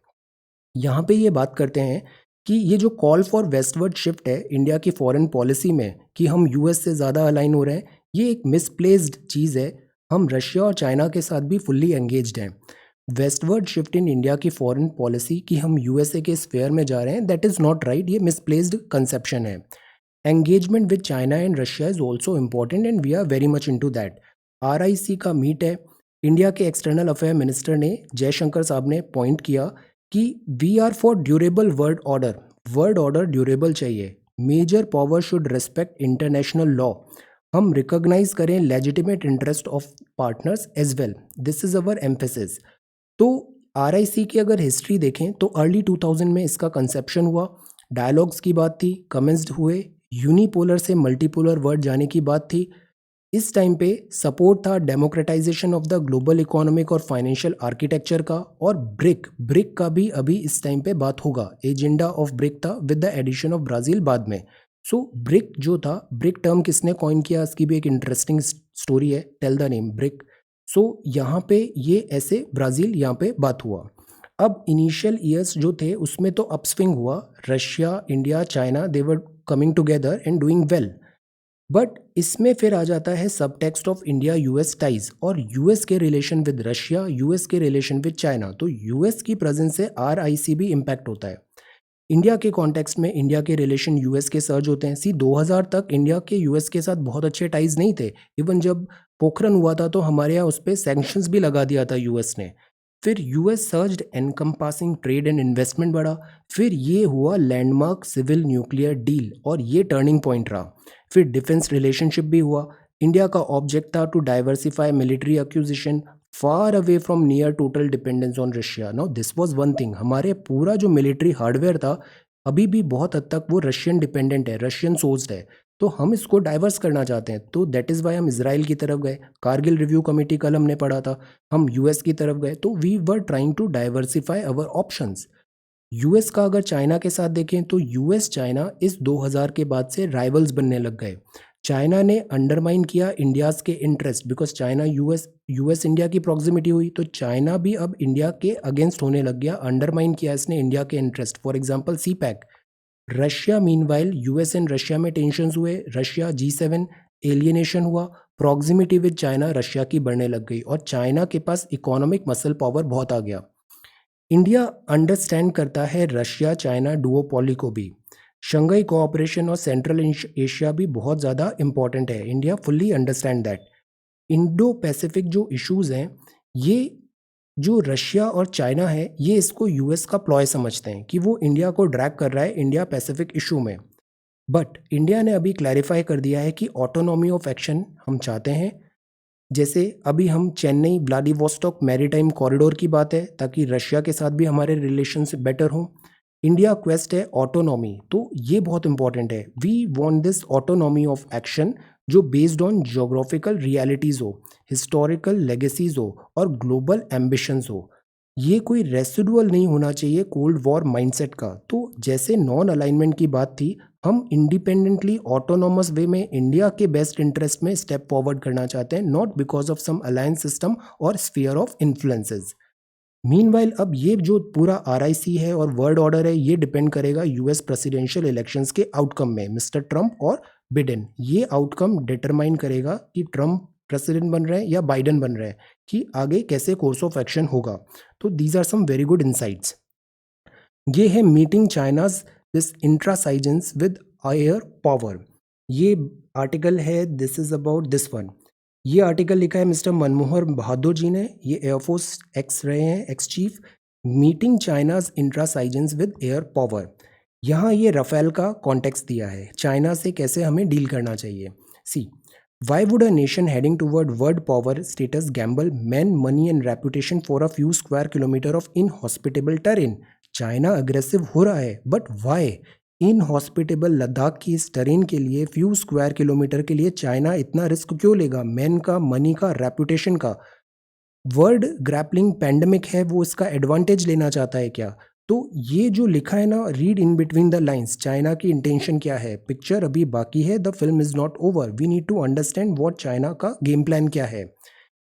यहाँ पे ये बात करते हैं कि ये जो कॉल फॉर वेस्टवर्ड शिफ्ट है इंडिया की फॉरेन पॉलिसी में कि हम यूएस से ज़्यादा अलाइन हो रहे हैं, ये एक मिसप्लेस्ड चीज़ है। हम रशिया और चाइना के साथ भी फुल्ली एंगेज्ड हैं। वेस्टवर्ड शिफ्ट इन इंडिया की फॉरेन पॉलिसी कि हम यूएसए के स्फेयर में जा रहे हैं, दैट इज़ नॉट राइट, ये मिसप्लेस्ड कंसेप्शन है। Engagement with China and Russia is also important and we are very much into that. RIC का मीट है, इंडिया के एक्सटर्नल अफेयर मिनिस्टर ने, जयशंकर साहब ने पॉइंट किया कि we are for durable world order durable चाहिए। Major power should respect international law. हम recognize करें legitimate interest of partners as well, this is our emphasis. तो RIC की अगर हिस्ट्री देखें तो अर्ली 2000 में इसका कंसेप्शन हुआ, डायलॉग्स की बात थी, कमेंस्ड हुए, यूनिपोलर से मल्टीपोलर वर्ड जाने की बात थी। इस टाइम पे सपोर्ट था democratisation of the global economic और फाइनेंशियल आर्किटेक्चर का, और ब्रिक का भी अभी इस टाइम पे बात होगा। एजेंडा ऑफ ब्रिक था with the addition of Brazil बाद में। सो ब्रिक जो था, ब्रिक टर्म किसने कॉइन किया, इसकी भी एक इंटरेस्टिंग स्टोरी है। Tell the name BRIC. So यहाँ पे ये ऐसे ब्राज़ील यहाँ पे बात हुआ। अब इनिशियल ईयर्स जो थे उसमें तो अपस्विंग हुआ, Russia, India, China, they were coming together and doing well. But इसमें फिर आ जाता है सब text of India US ties, और यूएस के रिलेशन विद रशिया, यूएस के रिलेशन विद चाइना। तो यूएस की प्रेजेंस से आरआईसी भी इम्पैक्ट होता है। इंडिया के कॉन्टेक्स्ट में इंडिया के रिलेशन यूएस के सर्ज होते हैं। 2000 तक इंडिया के यूएस के साथ बहुत अच्छे टाइज नहीं थे। इवन जब पोखरन हुआ था तो हमारे यहाँ उस पर सैंक्शंस भी लगा दिया था यूएस ने। फिर US surged encompassing trade and investment बढ़ा। फिर ये हुआ लैंडमार्क सिविल न्यूक्लियर डील, और ये टर्निंग पॉइंट रहा। फिर डिफेंस रिलेशनशिप भी हुआ। इंडिया का ऑब्जेक्ट था to diversify military acquisition far away from near total dependence on Russia. Now this was one thing, हमारे पूरा जो मिलिट्री हार्डवेयर था अभी भी बहुत हद तक वो रशियन डिपेंडेंट है, रशियन सोर्स्ड है। तो हम इसको डाइवर्स करना चाहते हैं, तो दैट इज़ वाई हम इसराइल की तरफ गए। कारगिल रिव्यू कमेटी कल हमने पढ़ा था, हम यूएस की तरफ गए। तो we were trying to diversify our options. US का अगर चाइना के साथ देखें तो यूएस चाइना इस 2000 के बाद से राइवल्स बनने लग गए। चाइना ने अंडरमाइन किया इंडियाज़ के interest, because China US India की प्रॉक्सिमिटी हुई, तो चाइना भी अब इंडिया के अगेंस्ट होने लग गया। अंडरमाइन किया इसने इंडिया के interest. For example CPEC. Russia meanwhile US and Russia में टेंशंस हुए, रशिया G7 एलियनेशन हुआ, प्रॉक्सिमिटी विद चाइना रशिया की बढ़ने लग गई, और चाइना के पास इकोनॉमिक मसल पावर बहुत आ गया। इंडिया अंडरस्टैंड करता है रशिया चाइना डुओपोली को भी। शंघाई कोऑपरेशन और सेंट्रल एशिया भी बहुत ज़्यादा इंपॉर्टेंट है। India fully understand that. Indo Pacific जो इश्यूज हैं, ये जो रशिया और चाइना है, ये इसको यूएस का प्लॉय समझते हैं कि वो इंडिया को ड्रैग कर रहा है इंडिया पैसिफिक इशू में। बट इंडिया ने अभी क्लैरिफाई कर दिया है कि ऑटोनॉमी ऑफ एक्शन हम चाहते हैं। जैसे अभी हम चेन्नई व्लादिवोस्टॉक मैरीटाइम कॉरिडोर की बात है, ताकि रशिया के साथ भी हमारे रिलेशंस बेटर हों। इंडिया क्वेस्ट है ऑटोनॉमी, तो ये बहुत इंपॉर्टेंट है। We want this autonomy of action जो बेस्ड ऑन जियोग्राफिकल रियलिटीज़ हो, हिस्टोरिकल लेगेसीज हो, और ग्लोबल एम्बिशंस हो। ये कोई रेसिडुअल नहीं होना चाहिए कोल्ड वॉर माइंडसेट का। तो जैसे नॉन अलाइनमेंट की बात थी, हम इंडिपेंडेंटली ऑटोनॉमस वे में इंडिया के बेस्ट इंटरेस्ट में स्टेप फॉरवर्ड करना चाहते हैं, not because of some alliance system और स्फीयर ऑफ इन्फ्लुएंसेस। मीनवाइल अब ये जो पूरा आरआईसी है और वर्ल्ड ऑर्डर है, ये डिपेंड करेगा यूएस प्रेसिडेंशियल इलेक्शंस के आउटकम में। मिस्टर ट्रंप और बिडेन, ये आउटकम डिटरमाइन करेगा कि ट्रंप प्रेसिडेंट बन रहे हैं या बाइडेन बन रहे हैं, कि आगे कैसे कोर्स ऑफ एक्शन होगा। तो these are some very good insights. ये है meeting China's this intransigence with air power. ये आर्टिकल है, this is about this one. ये आर्टिकल लिखा है मिस्टर मनमोहर बहादुर जी ने। ये एयरफोर्स एक्स रहे हैं, ex chief. Meeting China's intransigence with air power. यहाँ ये रफेल का कॉन्टेक्स्ट दिया है, चाइना से कैसे हमें डील करना चाहिए। See, why would a nation heading toward world power status gamble man money and reputation for a few square kilometre of inhospitable terrain. China aggressive हो रहा है, बट वाई? इनहॉस्पिटेबल लद्दाख की इस टेरेन के लिए, फ्यू स्क्वायर किलोमीटर के लिए China इतना रिस्क क्यों लेगा? मैन का, मनी का, रेपुटेशन का। वर्ल्ड ग्रैपलिंग पैंडमिक है, वो इसका एडवांटेज लेना चाहता है क्या? तो ये जो लिखा है ना, read in between the lines, China की इंटेंशन क्या है। पिक्चर अभी बाकी है, the film is not over. We need to understand what China का गेम प्लान क्या है।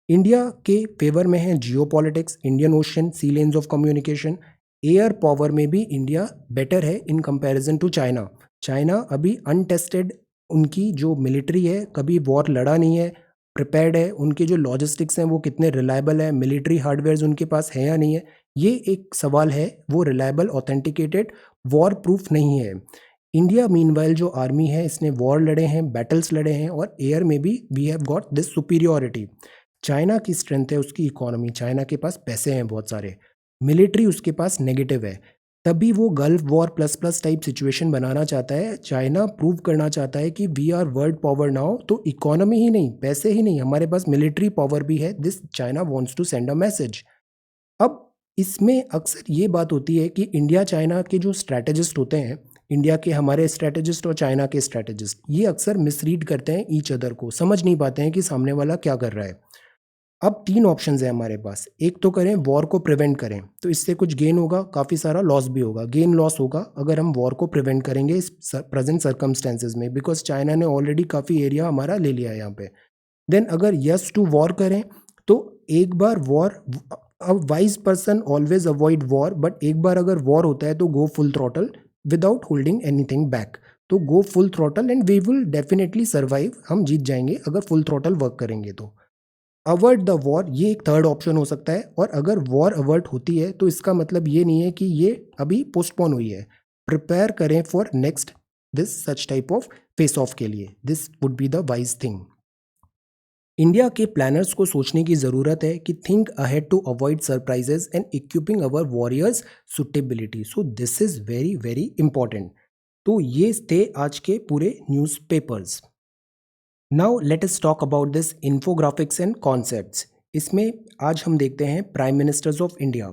इंडिया के फेवर में है geopolitics, Indian ocean, sea lanes of communication. Air power में भी इंडिया बेटर है in comparison to China. China अभी अनटेस्टेड, उनकी जो मिलिट्री है, कभी वॉर लड़ा नहीं है, प्रिपेयर्ड है। उनके जो लॉजिस्टिक्स हैं वो कितने रिलायबल है, मिलिट्री हार्डवेयर उनके पास है या नहीं है, ये एक सवाल है। वो रिलायबल, ऑथेंटिकेटेड, वॉर प्रूफ नहीं है। इंडिया मीनवाइल जो आर्मी है, इसने वॉर लड़े हैं, बैटल्स लड़े हैं, और एयर में भी we have got this superiority. China की स्ट्रेंथ है उसकी इकोनॉमी, चाइना के पास पैसे हैं बहुत सारे, मिलिट्री उसके पास नेगेटिव है। तभी वो Gulf war plus plus type situation बनाना चाहता है। चाइना प्रूव करना चाहता है कि we are world power now. तो इकोनॉमी ही नहीं, पैसे ही नहीं, हमारे पास मिलिट्री पावर भी है। This China wants to send a message. अब इसमें अक्सर ये बात होती है कि इंडिया चाइना के जो स्ट्रैटेजिस्ट होते हैं, इंडिया के हमारे स्ट्रेटेजिस्ट और चाइना के स्ट्रेटेजिस्ट, ये अक्सर मिसरीड करते हैं ईच अदर को, समझ नहीं पाते हैं कि सामने वाला क्या कर रहा है। अब 3 ऑप्शंस हैं हमारे पास। एक तो करें वॉर को प्रिवेंट करें, तो इससे कुछ गेन होगा, काफ़ी सारा लॉस भी होगा। गेन लॉस होगा अगर हम वॉर को प्रिवेंट करेंगे इस प्रेजेंट सर्कमस्टेंसेज में, बिकॉज चाइना ने ऑलरेडी काफ़ी एरिया हमारा ले लिया है यहाँ पे। देन अगर यस टू वॉर करें तो एक बार war, a wise person always avoid war, but एक बार अगर वॉर होता है तो go full throttle without holding anything back. तो go full throttle and we will definitely survive, हम जीत जाएंगे अगर फुल थ्रॉटल वर्क करेंगे तो। अवर्ट द वॉर, ये एक थर्ड ऑप्शन हो सकता है। और अगर वॉर अवर्ट होती है तो इसका मतलब ये नहीं है कि ये अभी पोस्टपोन हुई है। प्रिपेयर करें for next this such type of face off के लिए, this would be the wise thing. India के प्लानर्स को सोचने की ज़रूरत है कि think ahead to avoid surprises and equipping our warriors suitability. So this is very very important. तो ये थे आज के पूरे newspapers. Now let us talk about this infographics and concepts. इसमें आज हम देखते हैं प्राइम मिनिस्टर्स ऑफ इंडिया।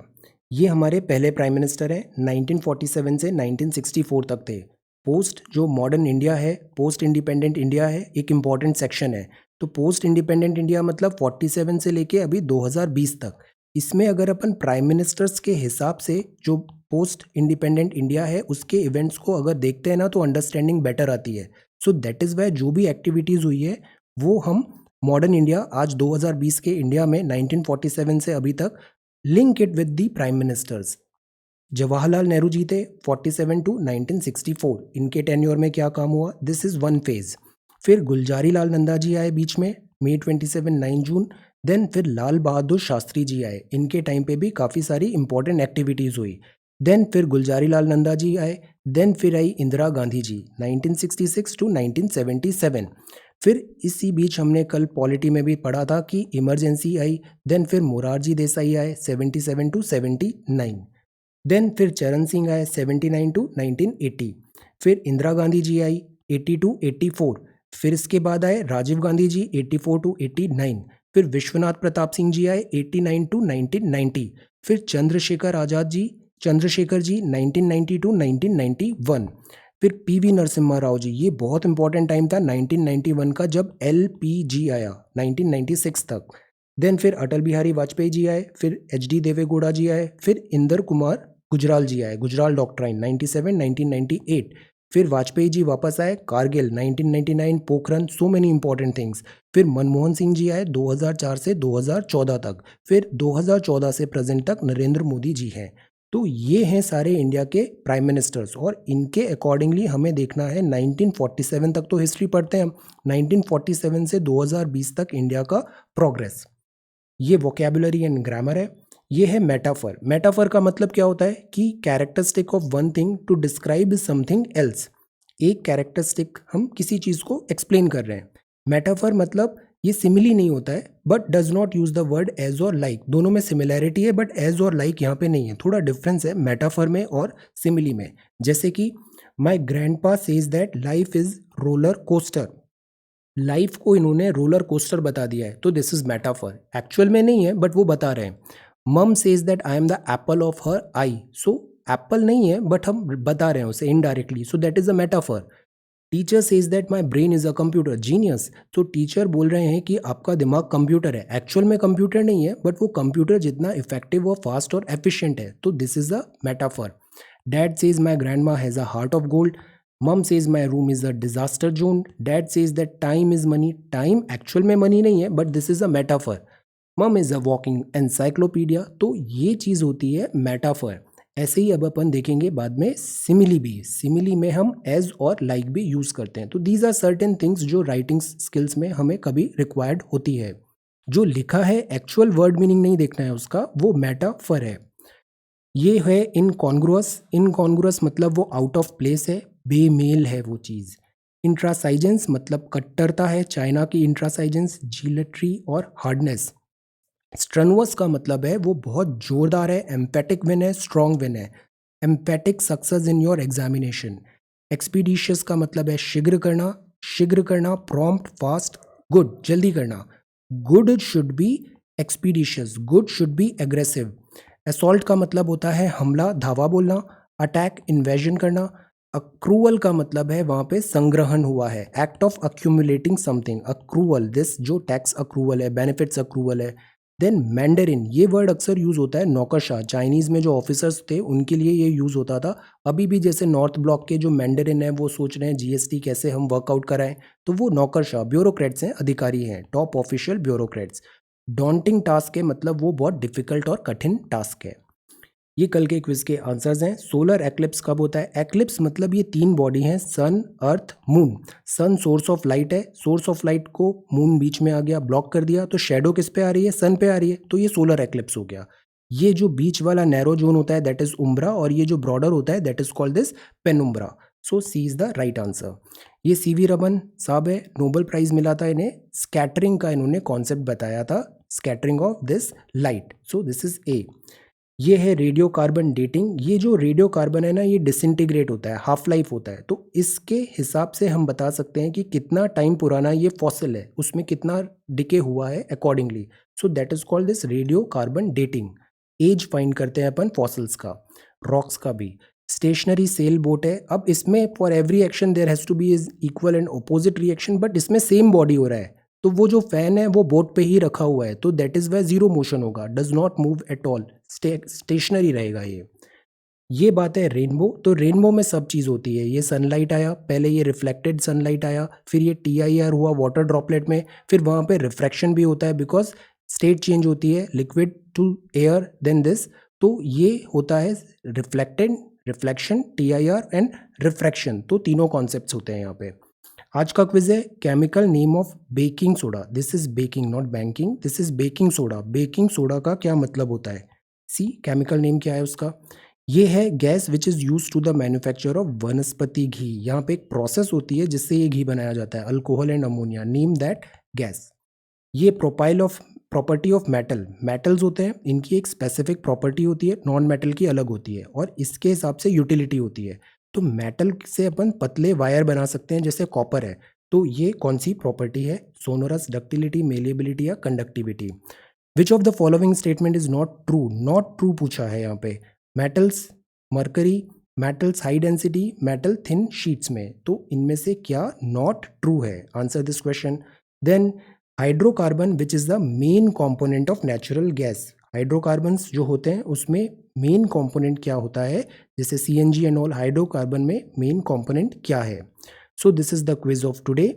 ये हमारे पहले प्राइम मिनिस्टर हैं, 1947 से 1964 तक थे। पोस्ट जो मॉडर्न इंडिया है, पोस्ट इंडिपेंडेंट इंडिया है, एक इम्पॉर्टेंट सेक्शन है। तो पोस्ट इंडिपेंडेंट इंडिया मतलब 47 से लेके अभी 2020 तक। इसमें अगर अपन प्राइम मिनिस्टर्स के हिसाब से जो पोस्ट इंडिपेंडेंट इंडिया है उसके इवेंट्स को अगर देखते हैं ना तो अंडरस्टैंडिंग बेटर आती है। सो दैट इज़ वाई जो भी एक्टिविटीज़ हुई है वो हम मॉडर्न इंडिया आज 2020 के इंडिया में 1947 से अभी तक link it with the prime ministers. Jawaharlal Nehru ji थे 47 टू 1964, इनके टेन्योर में क्या काम हुआ, दिस इज़ वन फेज़। फिर गुलजारी लाल नंदा जी आए बीच में, मई 27 9 जून। देन फिर लाल बहादुर शास्त्री जी आए, इनके टाइम पे भी काफ़ी सारी इंपॉर्टेंट एक्टिविटीज़ हुई। देन फिर गुलजारी लाल नंदा जी आए। देन फिर आई इंदिरा गांधी जी 1966 टू 1977। फिर इसी बीच हमने कल पॉलिटी में भी पढ़ा था कि इमरजेंसी आई। देन फिर मोरारजी देसाई आए 77 टू 79। देन फिर चरण सिंह आए 79 टू 1980। फिर इंदिरा गांधी जी आई 80 टू 84। फिर इसके बाद आए राजीव गांधी जी 84 टू 89। फिर विश्वनाथ प्रताप सिंह जी आए 89 टू 1990। फिर चंद्रशेखर जी 1990 टू 1991। फिर पीवी नरसिम्हा राव जी, ये बहुत इंपॉर्टेंट टाइम था 1991 का जब एलपीजी आया 1996 तक। देन फिर अटल बिहारी वाजपेयी जी आए, फिर एचडी देवेगौड़ा जी आए, फिर इंदर कुमार गुजराल जी आए, गुजराल डॉक्ट्राइन 97 1998। फिर वाजपेयी जी वापस आए, Kargil 1999, Pokhran, so many important things. फिर मनमोहन सिंह जी आए 2004 से 2014 तक। फिर 2014 से प्रेजेंट तक नरेंद्र मोदी जी हैं। तो ये हैं सारे इंडिया के प्राइम मिनिस्टर्स और इनके अकॉर्डिंगली हमें देखना है 1947 तक तो हिस्ट्री पढ़ते हैं हम, 1947 से 2020 तक इंडिया का प्रोग्रेस। ये वोकेबुलरी एंड ग्रामर है। ये है मेटाफर। मेटाफर का मतलब क्या होता है कि characteristic of one thing to describe something else. एक कैरेक्टरिस्टिक हम किसी चीज़ को एक्सप्लेन कर रहे हैं। मेटाफर मतलब ये सिमिली नहीं होता है but does not use the word as or like. दोनों में सिमिलैरिटी है बट एज और लाइक यहाँ पे नहीं है, थोड़ा डिफरेंस है मेटाफर में और सिमिली में। जैसे कि my grandpa says that life is roller coaster. Life को इन्होंने रोलर कोस्टर बता दिया है तो दिस इज मेटाफर। एक्चुअल में नहीं है बट वो बता रहे हैं। मम says that I am the Apple of her I. So Apple नहीं है बट हम बता रहे हैं उसे indirectly, so that is a metaphor. Teacher says that my brain is a computer genius. तो टीचर बोल रहे हैं कि आपका दिमाग कंप्यूटर है। एक्चुअल में कंप्यूटर नहीं है बट वो कंप्यूटर जितना इफेक्टिव और फास्ट और एफिशिएंट है, तो this is a metaphor. Dad says my grandma has a heart of gold. Mum says my room is a disaster zone. Dad says that time is money. Time actual में money नहीं है but this is a metaphor. Mum is a walking encyclopedia. तो ये चीज़ होती है metaphor. ऐसे ही अब अपन देखेंगे बाद में सिमिली भी। सिमिली में हम एज और लाइक भी यूज़ करते हैं। तो दीज आर सर्टेन थिंग्स जो राइटिंग स्किल्स में हमें कभी रिक्वायर्ड होती है। जो लिखा है एक्चुअल वर्ड मीनिंग नहीं देखना है उसका, वो मेटाफर है। ये है इनकॉन्ग्रुअस। इनकॉन्ग्रुअस मतलब वो आउट ऑफ प्लेस है, बेमेल है वो चीज़। इंट्रासाइजेंस मतलब कट्टरता है, चाइना की इंट्रासाइजेंस, जीलेट्री और हार्डनेस। स्ट्रनुअस का मतलब है वो बहुत जोरदार है, एम्पैटिक विन है, स्ट्रॉन्ग विन है। Emphatic success in your examination. Expeditious का मतलब है शीघ्र करना, शीघ्र करना, प्रॉम्प्ट, फास्ट, गुड, जल्दी करना। Good should be expeditious, good should be aggressive. Assault का मतलब होता है हमला, धावा बोलना, अटैक, इन्वेजन करना। अक्रूवल का मतलब है वहाँ पे संग्रहण हुआ है, act of accumulating something, accrual, this जो टैक्स अक्रूवल है, बेनिफिट्स अक्रूवल है। देन मैंडरिन, ये वर्ड अक्सर यूज होता है नौकरशाह, चाइनीज में जो ऑफिसर्स थे उनके लिए ये यूज होता था। अभी भी जैसे नॉर्थ ब्लॉक के जो मैंडरिन है वो सोच रहे हैं जीएसटी कैसे हम वर्कआउट कराएं, तो वो नौकरशाह ब्यूरोक्रेट्स हैं, अधिकारी हैं, top official bureaucrats. Daunting task है मतलब वो बहुत डिफिकल्ट और कठिन टास्क है। ये कल के क्विज के आंसर्स हैं। सोलर एक्लिप्स कब होता है? एक्लिप्स मतलब ये तीन बॉडी हैं, sun, earth, moon. Sun source of light है, सोर्स ऑफ लाइट को मून बीच में आ गया, ब्लॉक कर दिया, तो शेडो किस पे आ रही है? सन पे आ रही है, तो ये सोलर एक्लिप्स हो गया। ये जो बीच वाला नैरो जोन होता है दैट इज उम्ब्रा, और ये जो ब्रॉडर होता है that is called this penumbra. So C is the right answer. ये सीवी रमन साहब है, नोबेल प्राइज मिला था इन्हें, स्कैटरिंग का इन्होंने कॉन्सेप्ट बताया था, scattering of this light. So this is a. ये है रेडियो कार्बन डेटिंग। ये जो रेडियो कार्बन है ना, ये डिसइंटीग्रेट होता है, हाफ लाइफ होता है, तो इसके हिसाब से हम बता सकते हैं कि कितना टाइम पुराना ये फॉसिल है, उसमें कितना डिके हुआ है accordingly. So that is called this radio carbon dating. Age find करते हैं अपन फॉसिल्स का, रॉक्स का भी। स्टेशनरी सेल बोट है। अब इसमें for every action there has to be is equal and opposite reaction, but इसमें सेम बॉडी हो रहा है, तो वो जो फैन है वो बोट पे ही रखा हुआ है, तो that is why zero motion होगा, does not move at all, stationary रहेगा ये बात है रेनबो। तो रेनबो में सब चीज़ होती है, ये सनलाइट आया, पहले ये रिफ्लेक्टेड सनलाइट आया, फिर ये TIR हुआ वाटर ड्रॉपलेट में, फिर वहाँ पे रिफ्रैक्शन भी होता है बिकॉज स्टेट चेंज होती है liquid to air, then this. तो ये होता है reflected, reflection, TIR and refraction, तो तीनों कॉन्सेप्ट्स होते हैं यहाँ पे। आज का क्विज है chemical name of baking soda. This is baking not banking, this is baking soda. Baking soda का क्या मतलब होता है? सी केमिकल नेम क्या है उसका? ये है gas which is use to the manufacture of vanaspati ghee. यहाँ पे एक प्रोसेस होती है जिससे ये घी बनाया जाता है, alcohol and ammonia, name that gas. ये propyl of property of metal, metals होते हैं इनकी एक स्पेसिफिक प्रॉपर्टी होती है, नॉन मेटल की अलग होती है, और इसके हिसाब से यूटिलिटी होती है। तो मेटल से अपन पतले वायर बना सकते हैं जैसे कॉपर है, तो ये कौन सी प्रॉपर्टी है? सोनोरस, डक्टिलिटी, मेलिएबिलिटी या conductivity. Which of the following statement is not true? Not true पूछा है यहाँ पे। Metals mercury, metals high density, metal thin sheets में, तो इनमें से क्या नॉट ट्रू है? Answer this question. Then hydrocarbon which is the main component of natural gas. Hydrocarbons जो होते हैं उसमें मेन कॉम्पोनेंट क्या होता है? जैसे CNG एंड ऑल, हाइड्रोकार्बन में मेन कॉम्पोनेंट क्या है? So this is the quiz of today.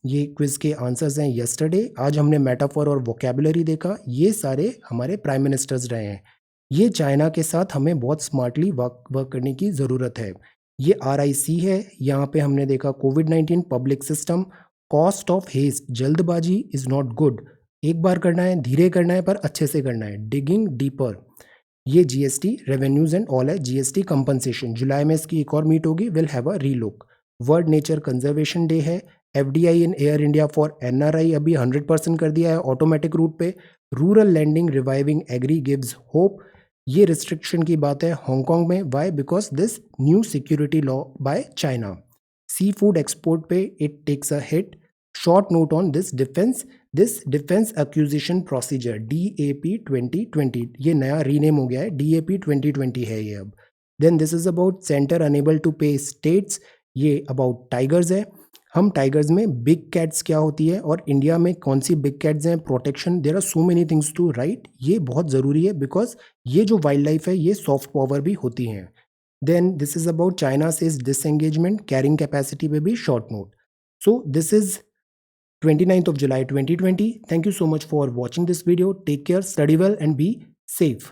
ये क्विज के आंसर्स हैं यस्टरडे। आज हमने मेटाफोर और वोकेबुलरी देखा, ये सारे हमारे प्राइम मिनिस्टर्स रहे हैं। ये चाइना के साथ हमें बहुत स्मार्टली वर्क करने की ज़रूरत है। ये RIC है, यहाँ पे हमने देखा COVID-19 public system. Cost of haste, जल्दबाजी इज नॉट गुड, एक बार करना है, धीरे करना है, पर अच्छे से करना है। डिगिंग डीपर, ये GST रेवेन्यूज एंड ऑल है, GST कंपनसेशन। जुलाई में इसकी एक और मीट होगी, will have a relook. World nature conservation day है। FDI in Air India for NRI अभी 100% कर दिया है ऑटोमेटिक रूट पे। Rural lending reviving agri gives hope, ये रिस्ट्रिक्शन की बात है हांगकांग में। Why? Because this new security law by China. Sea food export पे it takes a hit. Short note on this defence acquisition procedure DAP 2020, ये नया rename हो गया है, DAP 2020 है ये अब। Then this is about centre enable to pay states, ये अबाउट टाइगर्स है। हम टाइगर्स में बिग कैट्स क्या होती है और इंडिया में कौन सी बिग कैट्स हैं, protection, there are so many things to write, ये बहुत ज़रूरी है बिकॉज ये जो वाइल्ड लाइफ है ये सॉफ्ट पावर भी होती हैं। Then this is about China says disengagement, carrying capacity पे भी short note. So this is 29th of July 2020. Thank you so much for watching this video. Take care, study well and be safe.